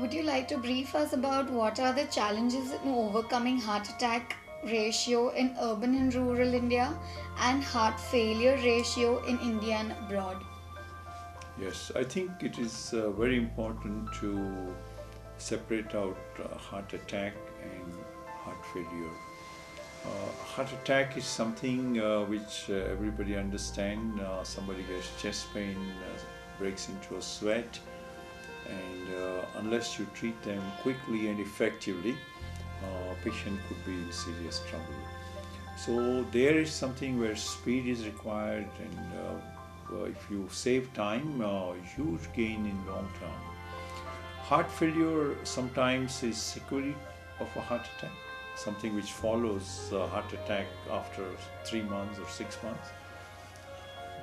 Would you like to brief us about what are the challenges in overcoming heart attack ratio in urban and rural India and heart failure ratio in India and abroad? Yes, I think it is very important to separate out heart attack and heart failure. Heart attack is something which everybody understands. Somebody gets chest pain, breaks into a sweat, and unless you treat them quickly and effectively, patient could be in serious trouble. So there is something where speed is required, and if you save time, huge gain in long term. Heart failure sometimes is sequelae of a heart attack, something which follows a heart attack after 3 months or 6 months.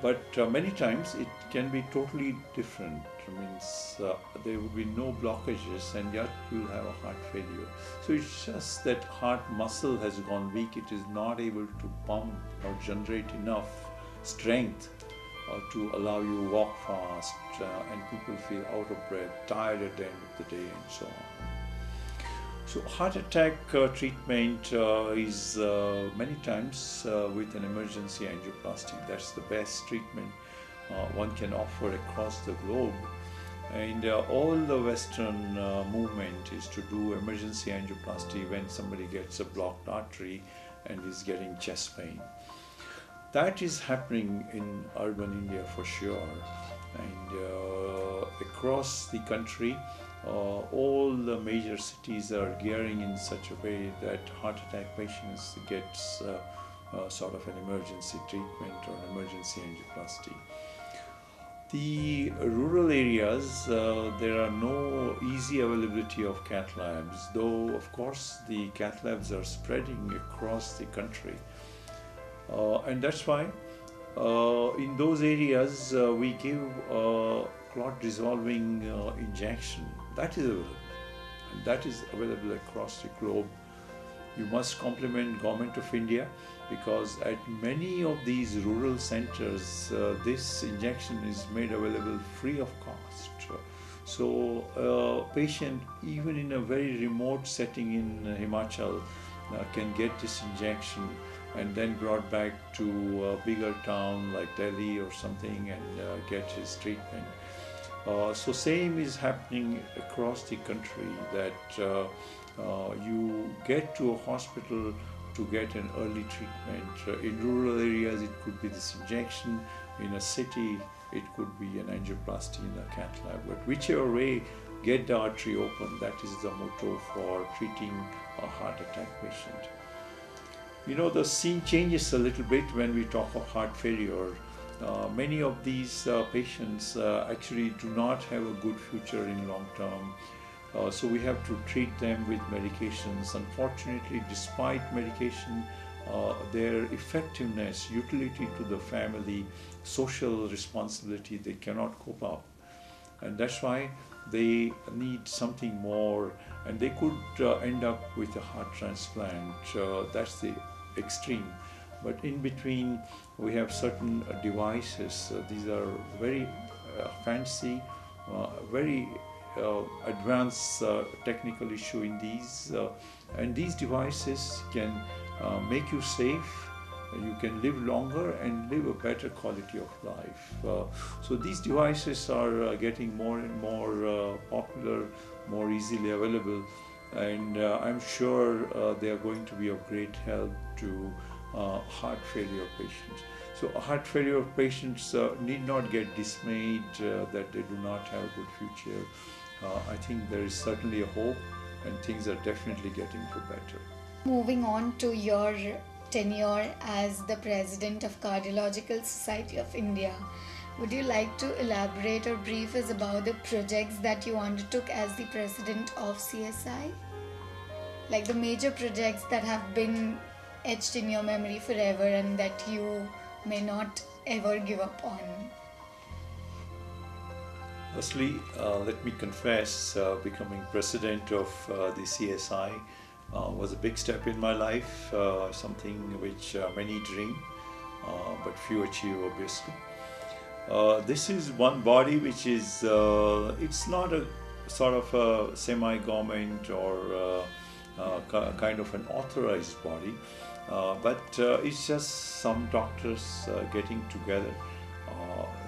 But many times it can be totally different. It means there will be no blockages and yet you will have a heart failure. So it's just that heart muscle has gone weak. It is not able to pump or generate enough strength to allow you to walk fast, and people feel out of breath, tired at the end of the day, and so on. So heart attack treatment is many times with an emergency angioplasty. That's the best treatment one can offer across the globe. And all the Western movement is to do emergency angioplasty when somebody gets a blocked artery and is getting chest pain. That is happening in urban India for sure, and across the country, all the major cities are gearing in such a way that heart attack patients gets sort of an emergency treatment or an emergency angioplasty. The rural areas, there are no easy availability of cath labs, though of course the cath labs are spreading across the country. And that's why in those areas we give clot dissolving injection. That is available, and that is available across the globe. You must compliment Government of India, because at many of these rural centers this injection is made available free of cost. So patient even in a very remote setting in Himachal can get this injection and then brought back to a bigger town like Delhi or something and get his treatment. So same is happening across the country, that you get to a hospital to get an early treatment. In rural areas it could be this injection, in a city it could be an angioplasty in a cath lab. But whichever way, get the artery open, that is the motto for treating a heart attack patient. You know, the scene changes a little bit when we talk of heart failure. Many of these patients actually do not have a good future in long term. So we have to treat them with medications. Unfortunately, despite medication, their effectiveness, utility to the family, social responsibility, they cannot cope up. And that's why they need something more, and they could end up with a heart transplant. That's the extreme. But in between, we have certain devices. These are very fancy, very advanced technical issue in these, and these devices can make you safe. You can live longer and live a better quality of life. So these devices are getting more and more popular, more easily available, and I'm sure they are going to be of great help to heart failure patients. So heart failure patients need not get dismayed that they do not have a good future. I think there is certainly a hope, and things are definitely getting for better. Moving on to your tenure as the President of Cardiological Society of India, would you like to elaborate or brief us about the projects that you undertook as the President of CSI? Like the major projects that have been etched in your memory forever and that you may not ever give up on. Firstly, let me confess, becoming president of the CSI was a big step in my life, something which many dream, but few achieve, obviously. This is one body which is, it's not a sort of a semi-government or kind of an authorized body, but it's just some doctors getting together,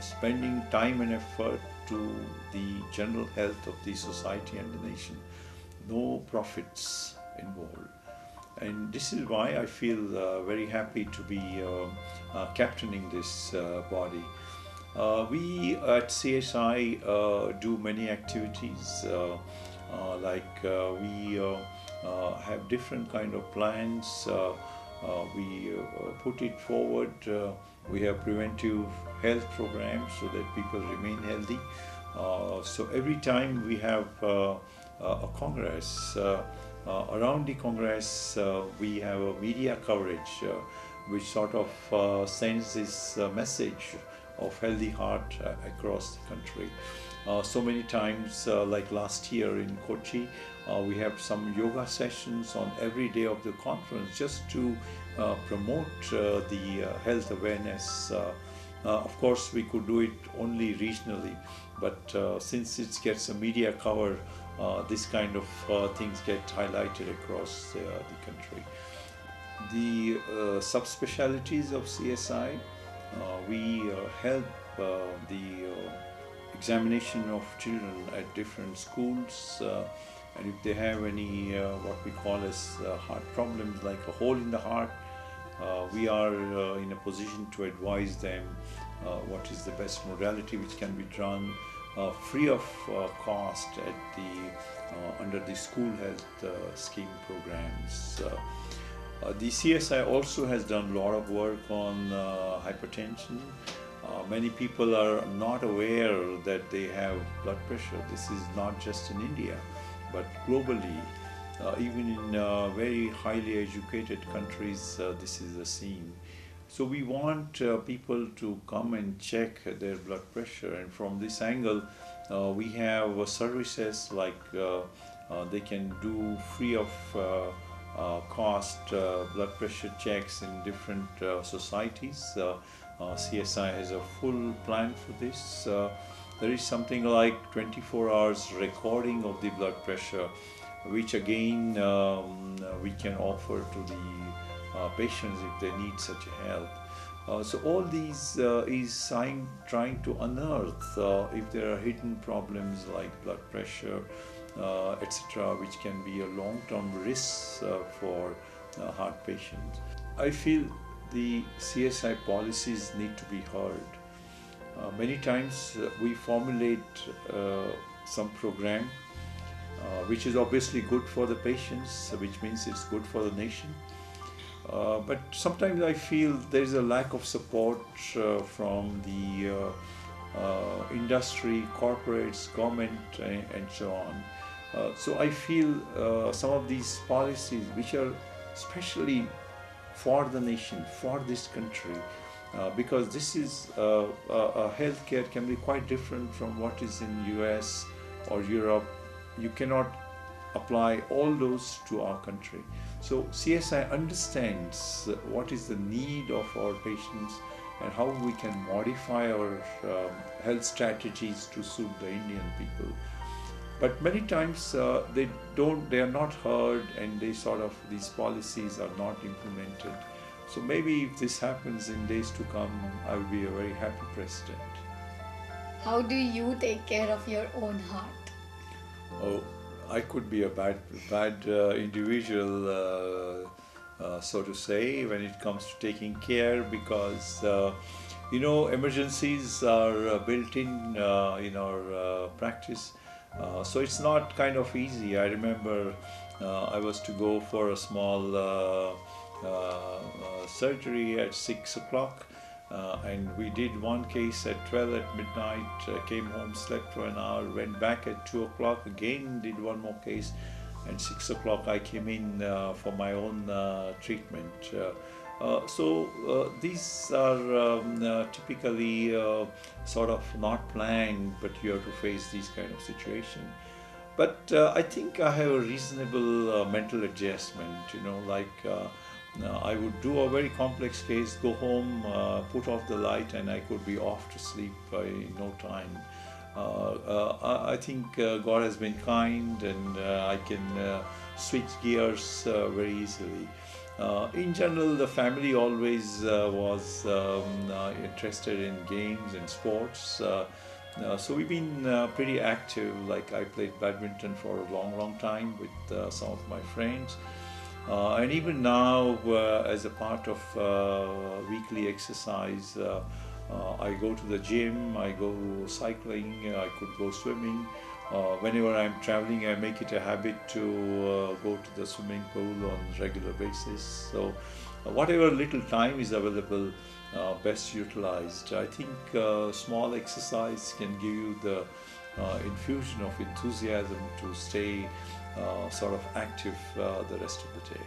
spending time and effort to the general health of the society and the nation. No profits involved. And this is why I feel very happy to be captaining this body. We at CSI do many activities, we have different kind of plans. We put it forward. We have preventive health programs so that people remain healthy. So every time we have a congress, around the congress we have a media coverage which sort of sends this message of healthy heart across the country. So many times, like last year in Kochi, we have some yoga sessions on every day of the conference just to promote the health awareness. Of course, we could do it only regionally, but since it gets a media cover, this kind of things get highlighted across the country. The subspecialties of CSI, we help the examination of children at different schools, and if they have any what we call as heart problems like a hole in the heart, we are in a position to advise them what is the best modality which can be done free of cost at the under the school health scheme programs. The CSI also has done a lot of work on hypertension. Many people are not aware that they have blood pressure. This is not just in India, but globally. Even in very highly educated countries, this is a scene. So we want people to come and check their blood pressure, and from this angle, we have services like they can do free of cost blood pressure checks in different societies. CSI has a full plan for this. There is something like 24 hours recording of the blood pressure, which again we can offer to the patients if they need such help. So all these is trying to unearth if there are hidden problems like blood pressure, etc., which can be a long-term risk for heart patients. I feel the CSI policies need to be heard. Many times we formulate some program which is obviously good for the patients, which means it's good for the nation. But sometimes I feel there is a lack of support from the industry, corporates, government, and so on. So I feel some of these policies which are especially for the nation, for this country, because this is healthcare can be quite different from what is in US or Europe. You cannot apply all those to our country. So CSI understands what is the need of our patients and how we can modify our health strategies to suit the Indian people. But many times they are not heard, and these policies are not implemented. So maybe if this happens in days to come, I will be a very happy president. How do you take care of your own heart? Oh, I could be a bad individual, so to say, when it comes to taking care, because emergencies are built in our practice. So it's not kind of easy. I remember I was to go for a small surgery at 6 o'clock, and we did one case at 12 at midnight, came home, slept for an hour, went back at 2 o'clock, again did one more case, and 6 o'clock I came in for my own treatment. So these are typically sort of not planned, but you have to face these kind of situations. But I think I have a reasonable mental adjustment, I would do a very complex case, go home, put off the light, and I could be off to sleep in no time. I think God has been kind, and I can switch gears very easily. In general, the family always was interested in games and sports. So we've been pretty active. Like I played badminton for a long, long time with some of my friends. And even now, as a part of weekly exercise, I go to the gym, I go cycling, I could go swimming. Whenever I'm traveling, I make it a habit to go to the swimming pool on regular basis. So, whatever little time is available, best utilized. I think small exercise can give you the infusion of enthusiasm to stay sort of active the rest of the day.